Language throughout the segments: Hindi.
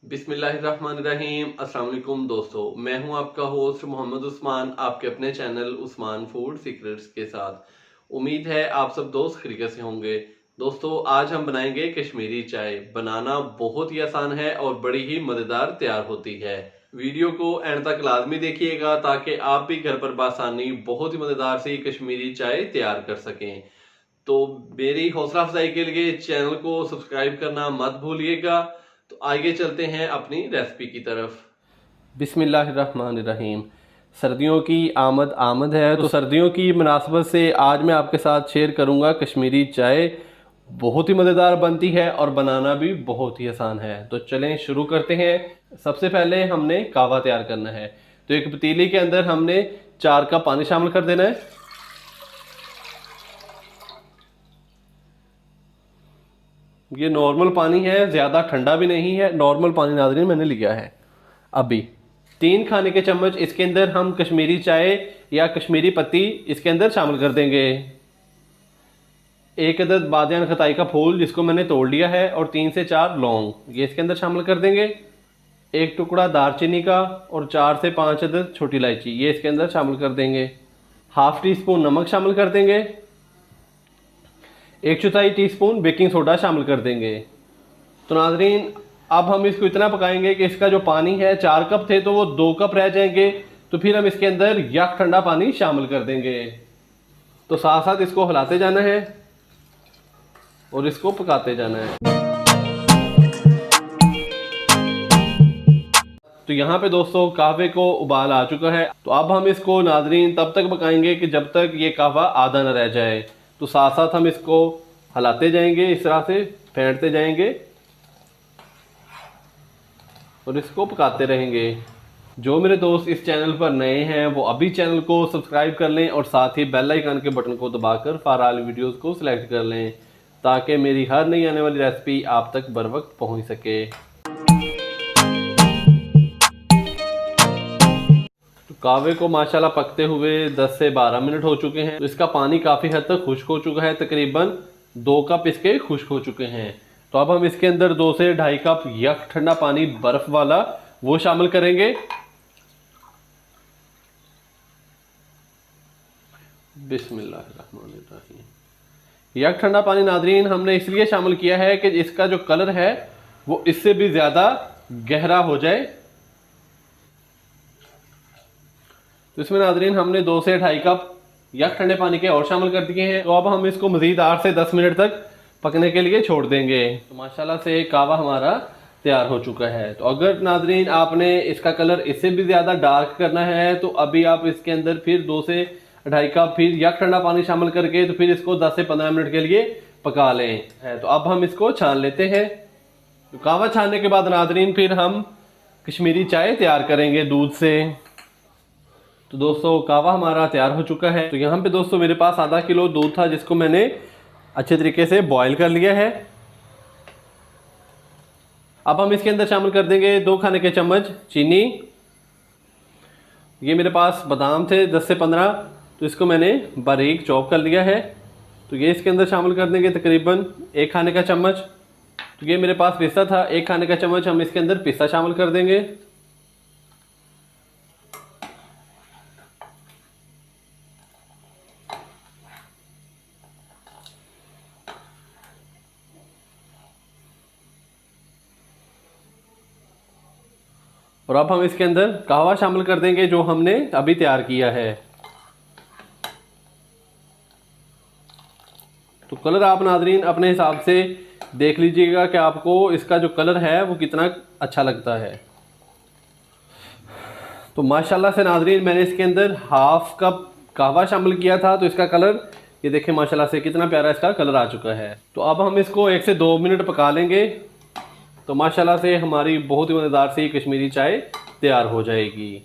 बिस्मिल्लाहिर्रहमानिर्रहीम। अस्सलाम वालेकुम दोस्तों, मैं हूं आपका होस्ट मोहम्मद उस्मान, आपके अपने चैनल उस्मान फूड सीक्रेट्स के साथ। उम्मीद है आप सब दोस्त खैरियत से होंगे। दोस्तों, आज हम बनाएंगे कश्मीरी चाय। बनाना बहुत ही आसान है और बड़ी ही मज़ेदार तैयार होती है। वीडियो को एंड तक लाजमी देखिएगा ताकि आप भी घर पर बासानी बहुत ही मज़ेदार सी कश्मीरी चाय तैयार कर सकें। तो मेरी हौसला अफजाई के लिए चैनल को सब्सक्राइब करना मत भूलिएगा। तो आगे चलते हैं अपनी रेसिपी की तरफ। बिस्मिल्लाहिर्रहमानिर्रहीम। सर्दियों की आमद आमद है, तो सर्दियों की मुनासबत से आज मैं आपके साथ शेयर करूंगा कश्मीरी चाय। बहुत ही मज़ेदार बनती है और बनाना भी बहुत ही आसान है। तो चलें शुरू करते हैं। सबसे पहले हमने कावा तैयार करना है। तो एक पतीली के अंदर हमने 4 कप पानी शामिल कर देना है। ये नॉर्मल पानी है, ज़्यादा ठंडा भी नहीं है, नॉर्मल पानी नाज़रीन मैंने लिया है। अभी 3 खाने के चम्मच इसके अंदर हम कश्मीरी चाय या कश्मीरी पत्ती इसके अंदर शामिल कर देंगे। 1 अदद बादियान खताई का फूल जिसको मैंने तोड़ लिया है और 3 से 4 लौंग ये इसके अंदर शामिल कर देंगे। 1 टुकड़ा दालचीनी का और 4 से 5 अदद छोटी इलायची ये इसके अंदर शामिल कर देंगे। हाफ टी स्पून नमक शामिल कर देंगे। 1/4 टीस्पून बेकिंग सोडा शामिल कर देंगे। तो नाजरीन, अब हम इसको इतना पकाएंगे कि इसका जो पानी है 4 कप थे तो वो 2 कप रह जाएंगे। तो फिर हम इसके अंदर यक ठंडा पानी शामिल कर देंगे। तो साथ साथ इसको हिलाते जाना है और इसको पकाते जाना है। तो यहाँ पे दोस्तों कहवे को उबाल आ चुका है। तो अब हम इसको नाजरीन तब तक पकाएंगे कि जब तक ये कहवा आधा न रह जाए। तो साथ साथ हम इसको हिलाते जाएंगे, इस तरह से फेंटते जाएंगे और इसको पकाते रहेंगे। जो मेरे दोस्त इस चैनल पर नए हैं वो अभी चैनल को सब्सक्राइब कर लें और साथ ही बेल आइकन के बटन को दबाकर फॉर ऑल वीडियोस को सिलेक्ट कर लें ताकि मेरी हर नई आने वाली रेसिपी आप तक बर वक्त पहुँच सके। तो कहवे को माशाल्लाह पकते हुए 10 से 12 मिनट हो चुके हैं। तो इसका पानी काफ़ी हद तक खुश्क हो चुका है, तकरीबन 2 कप इसके खुश्क हो चुके हैं। तो अब हम इसके अंदर 2 से 2.5 कप यक ठंडा पानी बर्फ़ वाला वो शामिल करेंगे। बिस्मिल्लाहिर्रहमानिर्रहीम। यक ठंडा पानी नाज़रीन हमने इसलिए शामिल किया है कि इसका जो कलर है वो इससे भी ज़्यादा गहरा हो जाए। तो इसमें नाज़रीन हमने 2 से 2.5 कप यक ठंडे पानी के और शामिल कर दिए हैं। तो अब हम इसको मज़ीद 8 से 10 मिनट तक पकने के लिए छोड़ देंगे। तो माशाल्लाह से कहवा हमारा तैयार हो चुका है। तो अगर नाज़रीन आपने इसका कलर इससे भी ज़्यादा डार्क करना है तो अभी आप इसके अंदर फिर 2 से 2.5 कप फिर यक ठंडा पानी शामिल करके तो फिर इसको 10 से 15 मिनट के लिए पका लें। तो अब हम इसको छान लेते हैं। तो कहवा छानने के बाद नाज़रीन फिर हम कश्मीरी चाय तैयार करेंगे दूध से। तो दोस्तों कहवा हमारा तैयार हो चुका है। तो यहाँ पे दोस्तों मेरे पास आधा किलो दूध था जिसको मैंने अच्छे तरीके से बॉईल कर लिया है। अब हम इसके अंदर शामिल कर देंगे 2 खाने के चम्मच चीनी। ये मेरे पास बादाम थे 10 से 15, तो इसको मैंने बारीक चॉप कर लिया है। तो ये इसके अंदर शामिल कर देंगे तकरीबन 1 खाने का चम्मच। तो ये मेरे पास पिस्ता था 1 खाने का चम्मच, हम इसके अंदर पिस्ता शामिल कर देंगे। और अब हम इसके अंदर कहवा शामिल कर देंगे जो हमने अभी तैयार किया है। तो कलर आप नाज़रीन अपने हिसाब से देख लीजिएगा कि आपको इसका जो कलर है वो कितना अच्छा लगता है। तो माशाल्लाह से नाज़रीन मैंने इसके अंदर हाफ कप कहवा शामिल किया था। तो इसका कलर ये देखें माशाल्लाह से कितना प्यारा इसका कलर आ चुका है। तो अब हम इसको 1 से 2 मिनट पका लेंगे। तो माशाल्लाह से हमारी बहुत ही मज़ेदार सी कश्मीरी चाय तैयार हो जाएगी।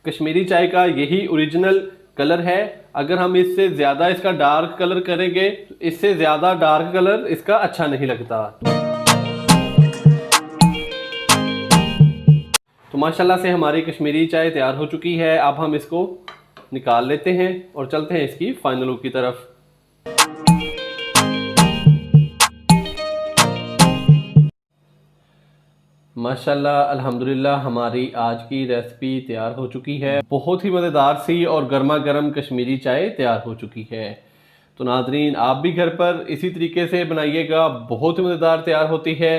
कश्मीरी चाय का यही ओरिजिनल कलर है। अगर हम इससे ज़्यादा इसका डार्क कलर करेंगे तो इससे ज़्यादा डार्क कलर इसका अच्छा नहीं लगता। तो माशाल्लाह से हमारी कश्मीरी चाय तैयार हो चुकी है। अब हम इसको निकाल लेते हैं और चलते हैं इसकी फाइनल लुक की तरफ। माशाल्लाह अल्हम्दुलिल्लाह हमारी आज की रेसिपी तैयार हो चुकी है। बहुत ही मज़ेदार सी और गर्मा गर्म कश्मीरी चाय तैयार हो चुकी है। तो नाजरीन आप भी घर पर इसी तरीके से बनाइएगा, बहुत ही मज़ेदार तैयार होती है।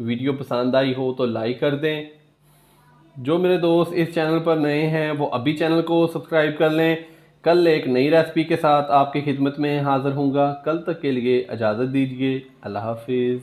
वीडियो पसंद आई हो तो लाइक कर दें। जो मेरे दोस्त इस चैनल पर नए हैं वो अभी चैनल को सब्सक्राइब कर लें। कल एक नई रेसिपी के साथ आपकी खिदमत में हाज़िर हूँगा। कल तक के लिए इजाज़त दीजिए। अल्लाह हाफिज़।